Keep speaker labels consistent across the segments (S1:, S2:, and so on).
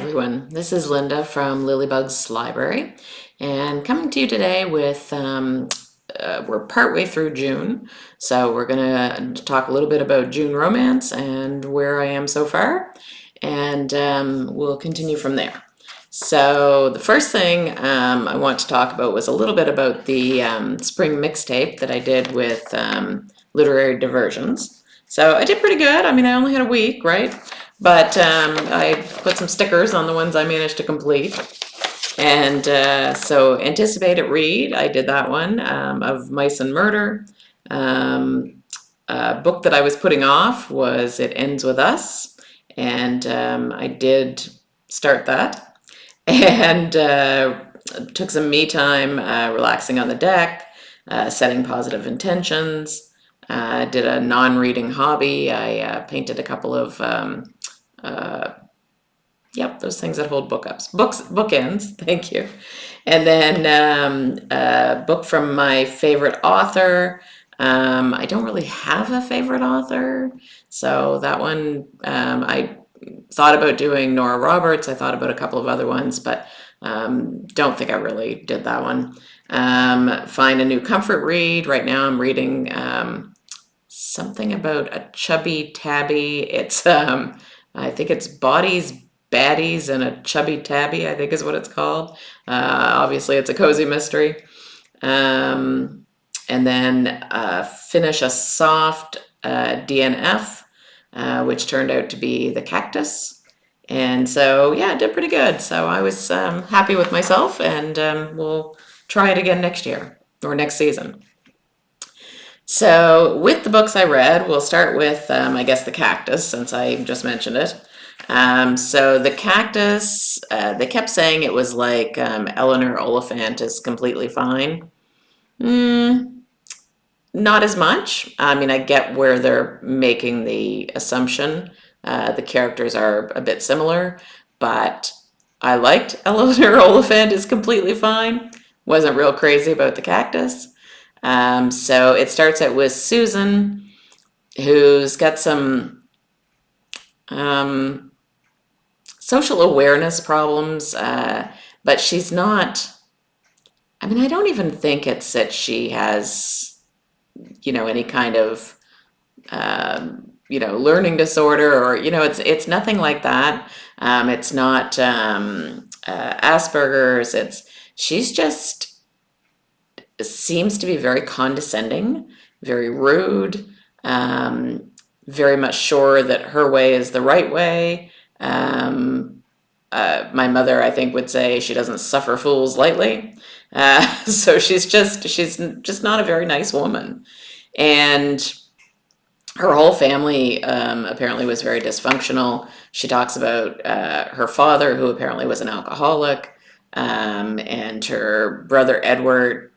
S1: everyone. This is Linda from Lilybug's Library, and coming to you today with, we're partway through June, so we're going to talk a little bit about June romance and where I am so far, and we'll continue from there. So the first thing I want to talk about was a little bit about the spring mixtape that I did with Literary Diversions. So I did pretty good. I mean, I only had a week, right? But I put some stickers on the ones I managed to complete. And so Anticipate It Read, I did that one, of Mice and Murder. A book that I was putting off was It Ends With Us. And I did start that. And took some me time, relaxing on the deck, setting positive intentions. Did a non-reading hobby. I painted a couple of yep, those things that hold bookends. Thank you. And then a book from my favorite author. I don't really have a favorite author, so that one I thought about doing Nora Roberts. I thought about a couple of other ones, but don't think I really did that one. Find a new comfort read. Right now I'm reading something about a chubby tabby. It's I think it's Bodies, Baddies, and a Chubby Tabby, I think is what it's called. Obviously, it's a cozy mystery. And then finish a soft DNF, which turned out to be The Cactus. And so, yeah, I did pretty good. So I was happy with myself, and we'll try it again next year or next season. So with the books I read, we'll start with, I guess, The Cactus, since I just mentioned it. So The Cactus, they kept saying it was like Eleanor Oliphant is completely fine. Not as much. I mean, I get where they're making the assumption. The characters are a bit similar, but I liked Eleanor Oliphant is completely fine. Wasn't real crazy about The Cactus. So it starts out with Susan, who's got some social awareness problems, but she's not. I mean, I don't even think it's that she has, any kind of, learning disorder, or it's nothing like that. It's not Asperger's. She's just seems to be very condescending, very rude, very much sure that her way is the right way. My mother, I think, would say she doesn't suffer fools lightly. So she's just not a very nice woman. And her whole family apparently was very dysfunctional. She talks about her father, who apparently was an alcoholic, and her brother Edward,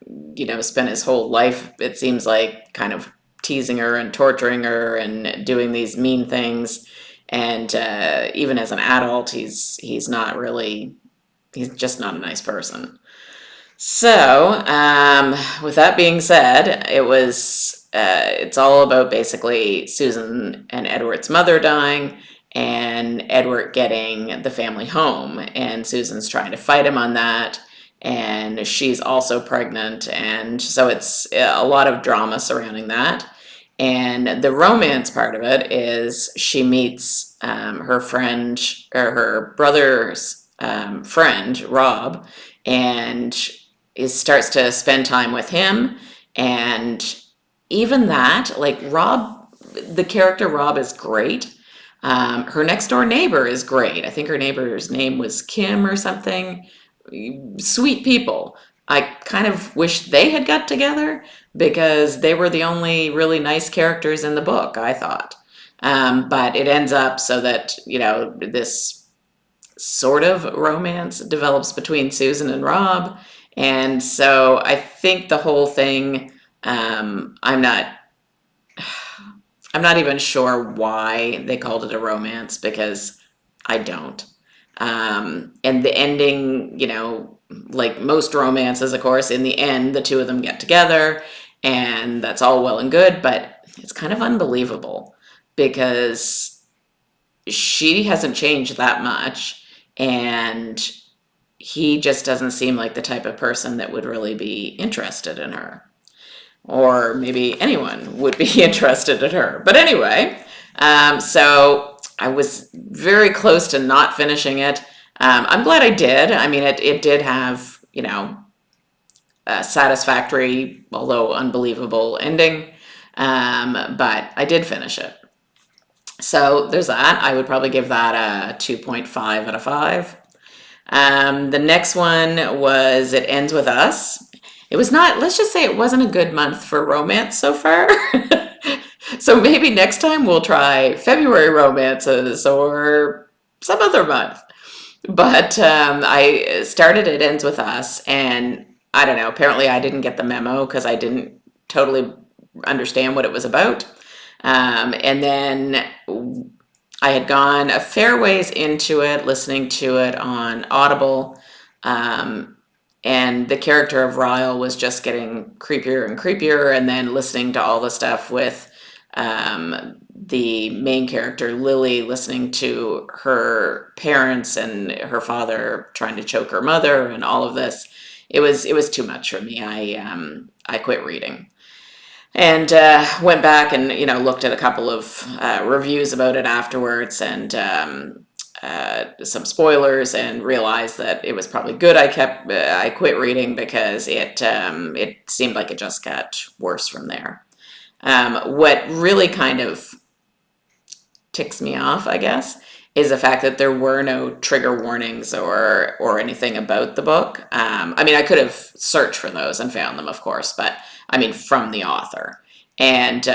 S1: spent his whole life, it seems like, kind of teasing her and torturing her and doing these mean things. And even as an adult, he's just not a nice person. So, with that being said, it's all about basically Susan and Edward's mother dying, and Edward getting the family home, and Susan's trying to fight him on that, and she's also pregnant, and so it's a lot of drama surrounding that. And the romance part of it is she meets her friend, or her brother's friend, Rob, and starts to spend time with him. And even that, like Rob, the character Rob is great. Her next door neighbor is great. I think her neighbor's name was Kim or something. Sweet people. I kind of wish they had got together, because they were the only really nice characters in the book, I thought. But it ends up so that, this sort of romance develops between Susan and Rob. And so I think the whole thing, I'm not even sure why they called it a romance, because I don't. And the ending, like most romances, of course, in the end, the two of them get together, and that's all well and good, but it's kind of unbelievable, because she hasn't changed that much, and he just doesn't seem like the type of person that would really be interested in her. Or maybe anyone would be interested in her. But anyway, so I was very close to not finishing it. I'm glad I did. I mean, it did have, a satisfactory, although unbelievable ending. But I did finish it. So there's that. I would probably give that a 2.5 out of 5. The next one was It Ends With Us. It was not, let's just say it wasn't a good month for romance so far. So maybe next time we'll try February romances or some other month. But I started It Ends With Us, and I don't know, apparently I didn't get the memo because I didn't totally understand what it was about. And then I had gone a fair ways into it, listening to it on Audible, and the character of Ryle was just getting creepier and creepier, and then listening to all the stuff with the main character, Lily, listening to her parents and her father trying to choke her mother and all of this. It was too much for me. I quit reading. And went back and looked at a couple of reviews about it afterwards, and some spoilers, and realized that it was probably good I quit reading, because it seemed like it just got worse from there. What really kind of ticks me off, I guess, is the fact that there were no trigger warnings or anything about the book. I mean, I could have searched for those and found them, of course, but I mean, from the author. And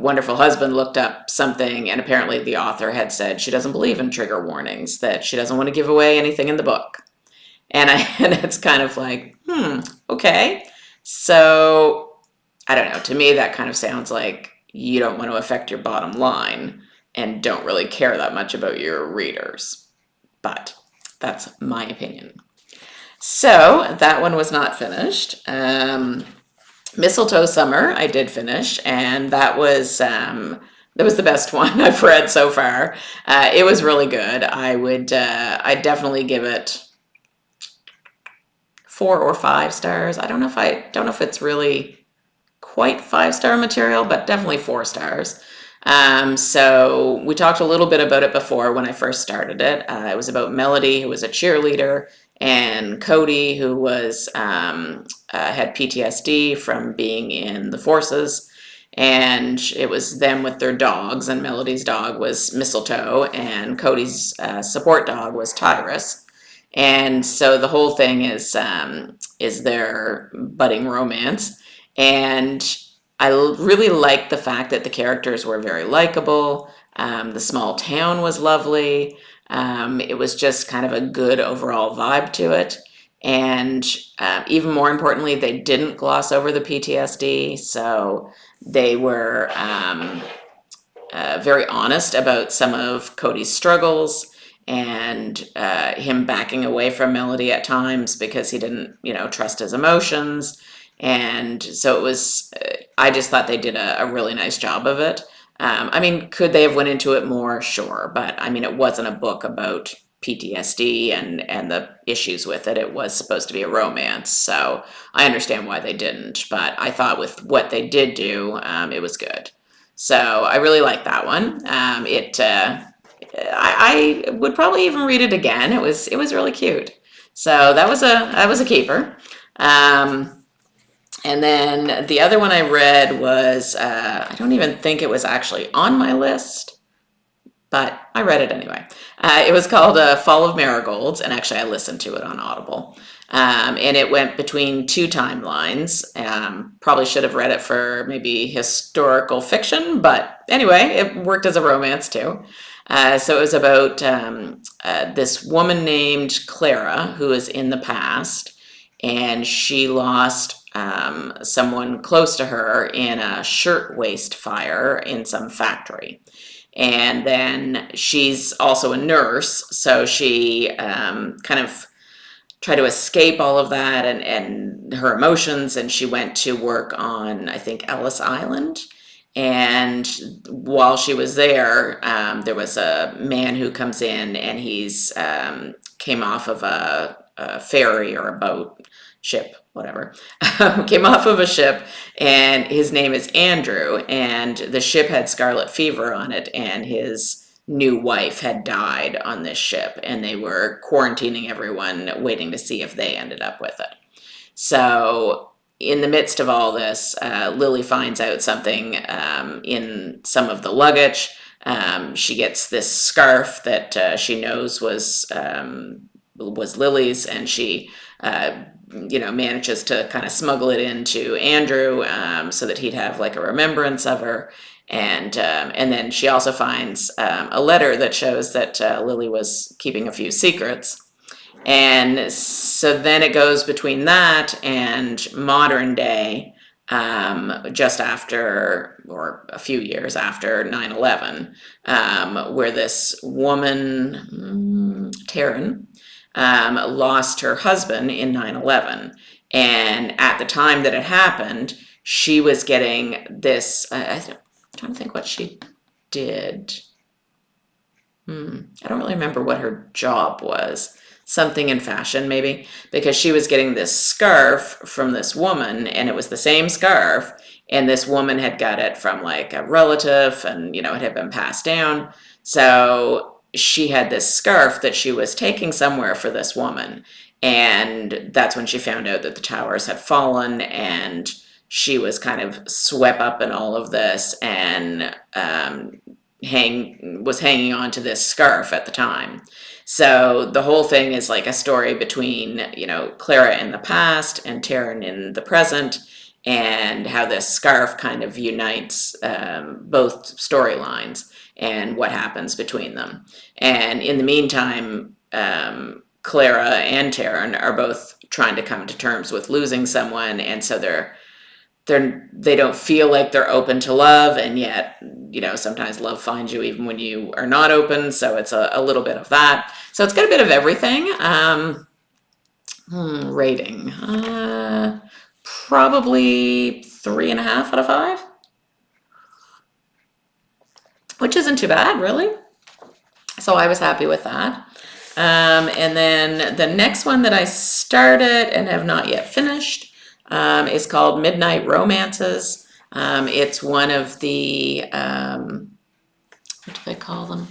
S1: Wonderful Husband looked up something, and apparently the author had said she doesn't believe in trigger warnings, that she doesn't want to give away anything in the book. And and it's kind of like, okay. So I don't know. To me, that kind of sounds like you don't want to affect your bottom line and don't really care that much about your readers. But that's my opinion. So that one was not finished. Mistletoe Summer I did finish, and that was the best one I've read so far. It was really good. I'd definitely give it 4 or 5 stars. I don't know if it's really quite 5-star material, but definitely 4 stars. So we talked a little bit about it before when I first started it. It was about Melody, who was a cheerleader, and Cody, who was had PTSD from being in the forces. And it was them with their dogs, and Melody's dog was Mistletoe, and Cody's support dog was Tyrus. And so the whole thing is their budding romance. And I really liked the fact that the characters were very likable. The small town was lovely. It was just kind of a good overall vibe to it. And even more importantly, they didn't gloss over the PTSD. So they were very honest about some of Cody's struggles, and him backing away from Melody at times because he didn't, trust his emotions. And so it was, I just thought they did a really nice job of it. I mean, could they have went into it more? Sure. But I mean, it wasn't a book about PTSD and the issues with it. It was supposed to be a romance. So I understand why they didn't. But I thought with what they did do, it was good. So I really like that one. I would probably even read it again. It was really cute. So that was a keeper. And then the other one I read was, I don't even think it was actually on my list, but I read it anyway. It was called Fall of Marigolds, and actually I listened to it on Audible. And it went between 2 timelines. Probably should have read it for maybe historical fiction, but anyway, it worked as a romance too. So it was about this woman named Clara, who is in the past, and she lost someone close to her in a shirtwaist fire in some factory. And then she's also a nurse, so she kind of tried to escape all of that and her emotions, and she went to work on, I think, Ellis Island. And while she was there, there was a man who comes in, and he's came off of a ferry or a boat, ship, whatever. Came off of a ship, and his name is Andrew, and the ship had scarlet fever on it, and his new wife had died on this ship, and they were quarantining everyone, waiting to see if they ended up with it. So, in the midst of all this, Lily finds out something in some of the luggage. She gets this scarf that she knows was Lily's, and she, manages to kind of smuggle it into Andrew, so that he'd have like a remembrance of her. And then she also finds a letter that shows that Lily was keeping a few secrets. And so then it goes between that and modern day, just after, or a few years after 9/11, where this woman, Taryn, lost her husband in 9/11. And at the time that it happened, she was getting this, I'm trying to think what she did. I don't really remember what her job was. Something in fashion, maybe, because she was getting this scarf from this woman, and it was the same scarf, and this woman had got it from like a relative, and it had been passed down. So she had this scarf that she was taking somewhere for this woman, and that's when she found out that the towers had fallen, and she was kind of swept up in all of this, and was hanging on to this scarf at the time. So the whole thing is like a story between, Clara in the past and Taryn in the present, and how this scarf kind of unites both storylines and what happens between them. And in the meantime, Clara and Taryn are both trying to come to terms with losing someone, and so they don't feel like they're open to love, and yet sometimes love finds you even when you are not open. So it's a little bit of that. So it's got a bit of everything. Rating, probably 3.5 out of 5, which isn't too bad, really. So I was happy with that. And then the next one that I started and have not yet finished is called Midnight Romances. It's one of the, what do they call them?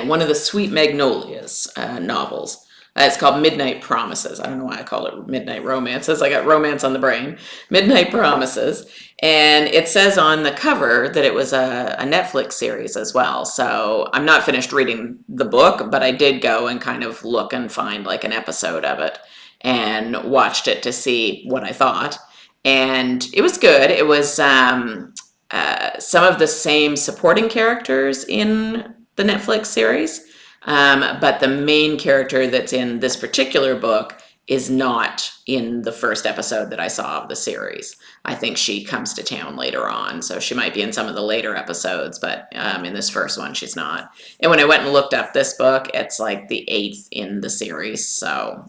S1: One of the Sweet Magnolias novels. It's called Midnight Promises. I don't know why I call it Midnight Romances. I got romance on the brain. Midnight Promises. And it says on the cover that it was a Netflix series as well. So I'm not finished reading the book, but I did go and kind of look and find like an episode of it and watched it to see what I thought. And it was good. It was some of the same supporting characters in the Netflix series, but the main character that's in this particular book is not in the first episode that I saw of the series. I think she comes to town later on, so she might be in some of the later episodes, but in this first one, she's not. And when I went and looked up this book, it's like the 8th in the series, so,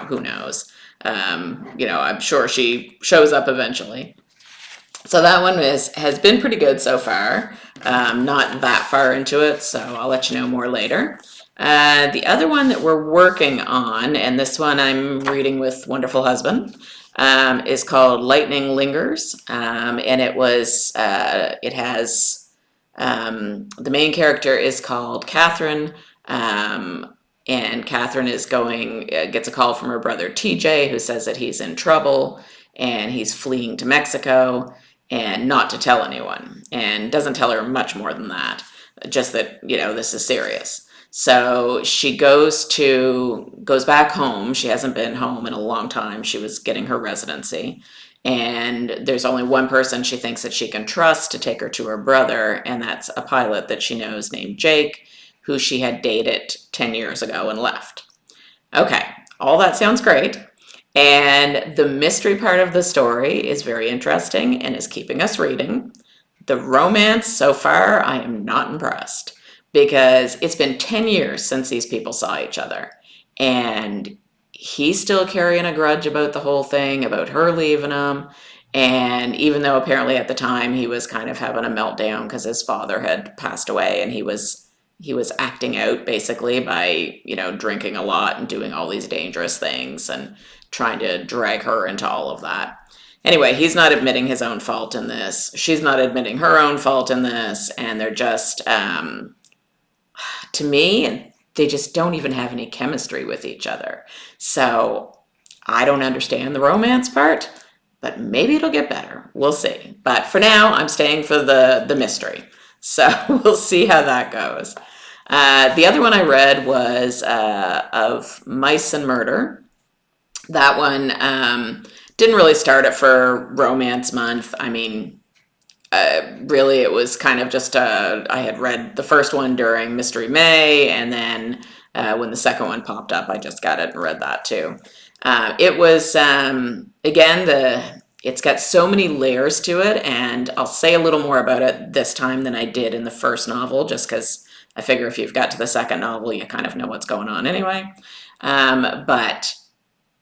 S1: who knows? I'm sure she shows up eventually. So that one has been pretty good so far. Not that far into it, so I'll let you know more later. The other one that we're working on, and this one I'm reading with wonderful husband, is called Lightning Lingers, and it has the main character is called Catherine, and Catherine gets a call from her brother TJ, who says that he's in trouble and he's fleeing to Mexico, and not to tell anyone, and doesn't tell her much more than that, just that this is serious. So she goes back home. She hasn't been home in a long time. She was getting her residency, and there's only one person she thinks that she can trust to take her to her brother, and that's a pilot that she knows named Jake, who she had dated 10 years ago and left. Okay, all that sounds great. And the mystery part of the story is very interesting and is keeping us reading. The romance so far, I am not impressed, because it's been 10 years since these people saw each other. And he's still carrying a grudge about the whole thing, about her leaving him. And even though apparently at the time he was kind of having a meltdown because his father had passed away, and he was acting out basically by, drinking a lot and doing all these dangerous things and trying to drag her into all of that. Anyway, he's not admitting his own fault in this. She's not admitting her own fault in this. And they're just, to me, they just don't even have any chemistry with each other. So I don't understand the romance part, but maybe it'll get better. We'll see. But for now, I'm staying for the mystery. So we'll see how that goes. The other one I read was of Mice and Murder. That one didn't really start it for Romance Month. I mean, really, it was kind of just I had read the first one during Mystery May, and then when the second one popped up, I just got it and read that too. It was again it's got so many layers to it, and I'll say a little more about it this time than I did in the first novel, just because I figure if you've got to the second novel, you kind of know what's going on anyway. But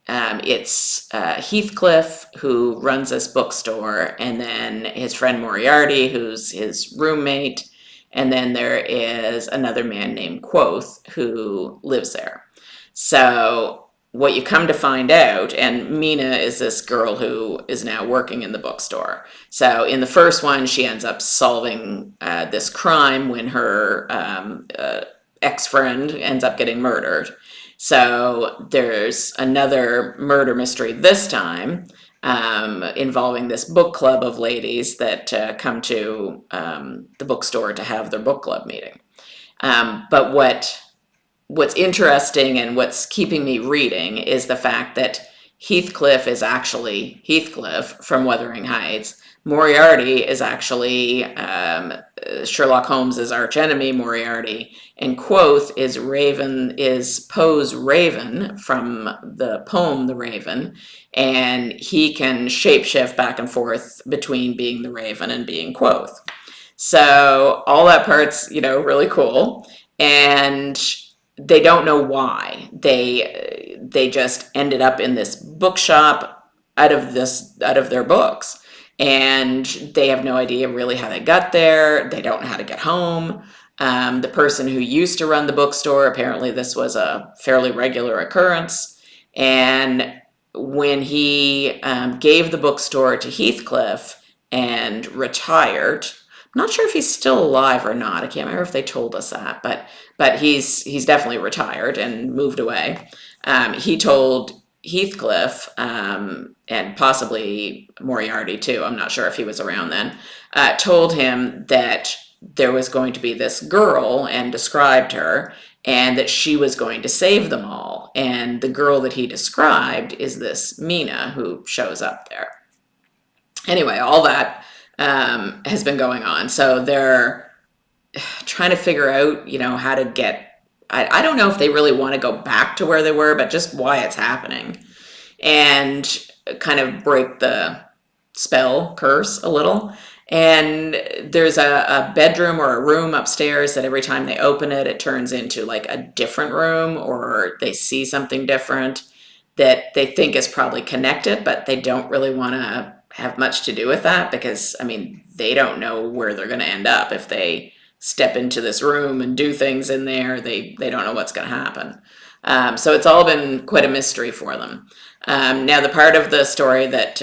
S1: it's Heathcliff, who runs this bookstore, and then his friend Moriarty, who's his roommate, and then there is another man named Quoth who lives there. So what you come to find out, and Mina is this girl who is now working in the bookstore. So in the first one, she ends up solving this crime when her ex-friend ends up getting murdered. So there's another murder mystery this time involving this book club of ladies that come to the bookstore to have their book club meeting. But what's interesting and what's keeping me reading is the fact that Heathcliff is actually Heathcliff from Wuthering Heights. Moriarty is actually Sherlock Holmes's archenemy Moriarty, and Quoth is Poe's Raven from the poem The Raven, and he can shapeshift back and forth between being the Raven and being Quoth. So all that part's really cool, and they don't know why. They just ended up in this bookshop out of their books, and they have no idea really how they got there. They don't know how to get home. The person who used to run the bookstore, apparently this was a fairly regular occurrence, and when he gave the bookstore to Heathcliff and retired, I'm not sure if he's still alive or not. I can't remember if they told us that, but he's definitely retired and moved away. He told Heathcliff and possibly Moriarty too, I'm not sure if he was around then, told him that there was going to be this girl and described her, and that she was going to save them all. And the girl that he described is this Mina who shows up there. Anyway, all that has been going on. So they're trying to figure out, how to get, I don't know if they really want to go back to where they were, but just why it's happening, and kind of break the spell curse a little. And there's a bedroom or a room upstairs that every time they open it, it turns into like a different room, or they see something different that they think is probably connected, but they don't really want to have much to do with that because, I mean, they don't know where they're going to end up. If they step into this room and do things in there, they don't know what's going to happen. So it's all been quite a mystery for them. Now, the part of the story that,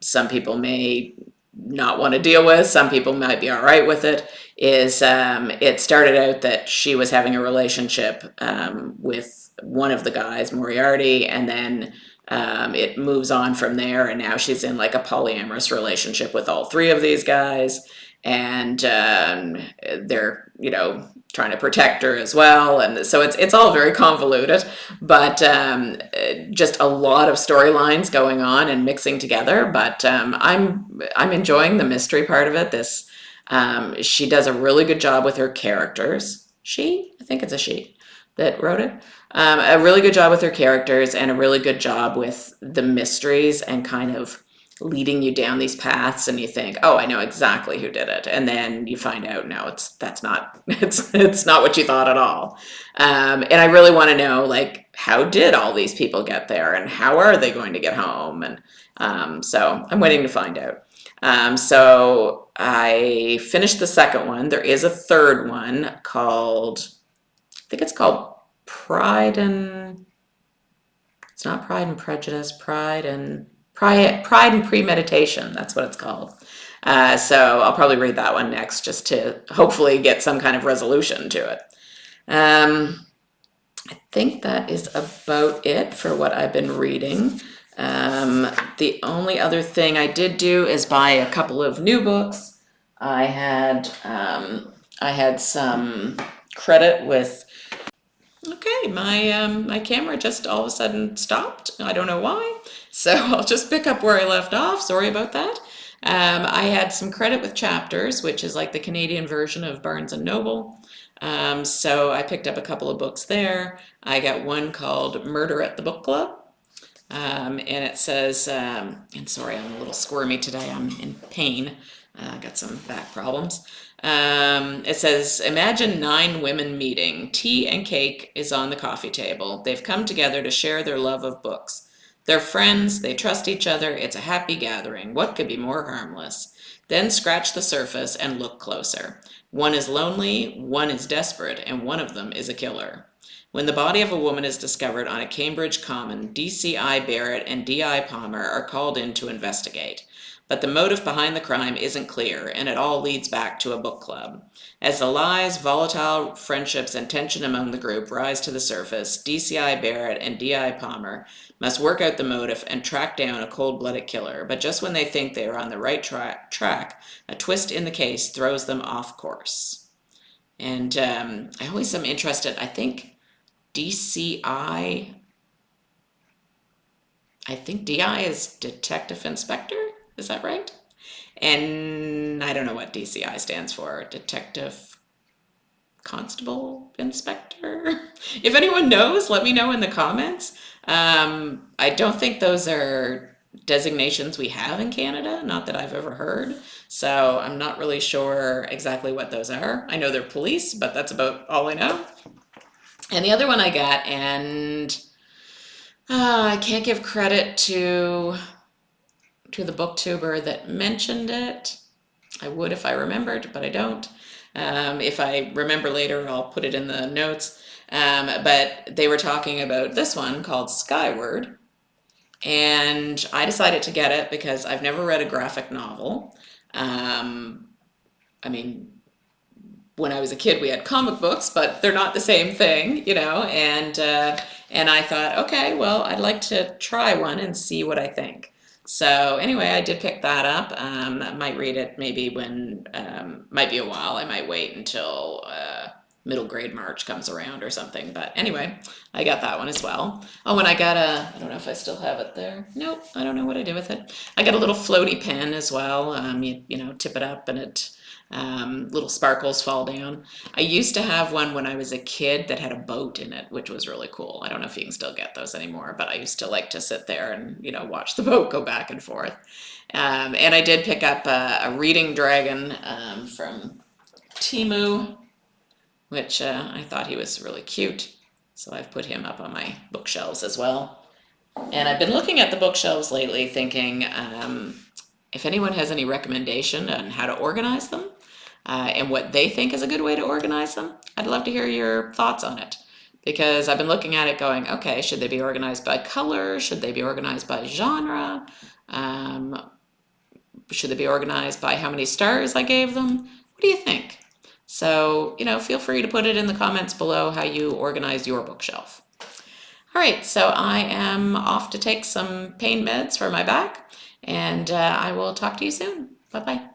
S1: some people may not want to deal with, some people might be all right with it, is it started out that she was having a relationship with one of the guys, Moriarty, and then it moves on from there, and now she's in like a polyamorous relationship with all three of these guys, and they're trying to protect her as well, and so it's all very convoluted, but just a lot of storylines going on and mixing together. But I'm enjoying the mystery part of it. She does a really good job with her characters. I think it's a she that wrote it. A really good job with her characters, and a really good job with the mysteries, and kind of leading you down these paths, and you think, oh, I know exactly who did it, and then you find out, no, that's not it's not what you thought at all. And I really want to know, like, how did all these people get there, and how are they going to get home? And so I'm waiting to find out. So I finished the second one. There is a third one called, I think it's called Pride and, it's not Pride and Prejudice, Pride and Premeditation. That's what it's called. So I'll probably read that one next, just to hopefully get some kind of resolution to it. I think that is about it for what I've been reading. The only other thing I did do is buy a couple of new books. I had some credit with. Okay, my camera just all of a sudden stopped. I don't know why. So I'll just pick up where I left off. Sorry about that. I had some credit with Chapters, which is like the Canadian version of Barnes and Noble. So I picked up a couple of books there. I got one called Murder at the Book Club. And it says, and sorry, I'm a little squirmy today. I'm in pain. I got some back problems. It says, imagine 9 women meeting. Tea and cake is on the coffee table. They've come together to share their love of books. They're friends. They trust each other. It's a happy gathering. What could be more harmless? Then scratch the surface and look closer. One is lonely, one is desperate, and one of them is a killer. When the body of a woman is discovered on a Cambridge common, DCI Barrett and DI Palmer are called in to investigate. But the motive behind the crime isn't clear, and it all leads back to a book club. As the lies, volatile friendships, and tension among the group rise to the surface, DCI Barrett and DI Palmer must work out the motive and track down a cold-blooded killer. But just when they think they are on the right track, a twist in the case throws them off course. And I always am interested, I think DCI, I think DI is Detective Inspector, is that right? And I don't know what DCI stands for, Detective Constable Inspector? If anyone knows, let me know in the comments. I don't think those are designations we have in Canada, not that I've ever heard. So I'm not really sure exactly what those are. I know they're police, but that's about all I know. And the other one I got, and I can't give credit to the booktuber that mentioned it. I would if I remembered, but I don't. If I remember later, I'll put it in the notes. But they were talking about this one called Skyward, and I decided to get it because I've never read a graphic novel. I mean, when I was a kid, we had comic books, but they're not the same thing, you know. And I thought, okay, well, I'd like to try one and see what I think. So anyway, I did pick that up. I might read it maybe when, might be a while. I might wait until middle grade March comes around or something. But anyway, I got that one as well. Oh, and I got I don't know if I still have it there. Nope, I don't know what I did with it. I got a little floaty pen as well. You know, tip it up and it, little sparkles fall down. I used to have one when I was a kid that had a boat in it, which was really cool. I don't know if you can still get those anymore, but I used to like to sit there and, you know, watch the boat go back and forth. And I did pick up a reading dragon from Temu, which I thought he was really cute. So I've put him up on my bookshelves as well. And I've been looking at the bookshelves lately thinking if anyone has any recommendation on how to organize them, and what they think is a good way to organize them, I'd love to hear your thoughts on it. Because I've been looking at it going, okay, should they be organized by color? Should they be organized by genre? Should they be organized by how many stars I gave them? What do you think? So, you know, feel free to put it in the comments below how you organize your bookshelf. All right, so I am off to take some pain meds for my back, and I will talk to you soon. Bye-bye.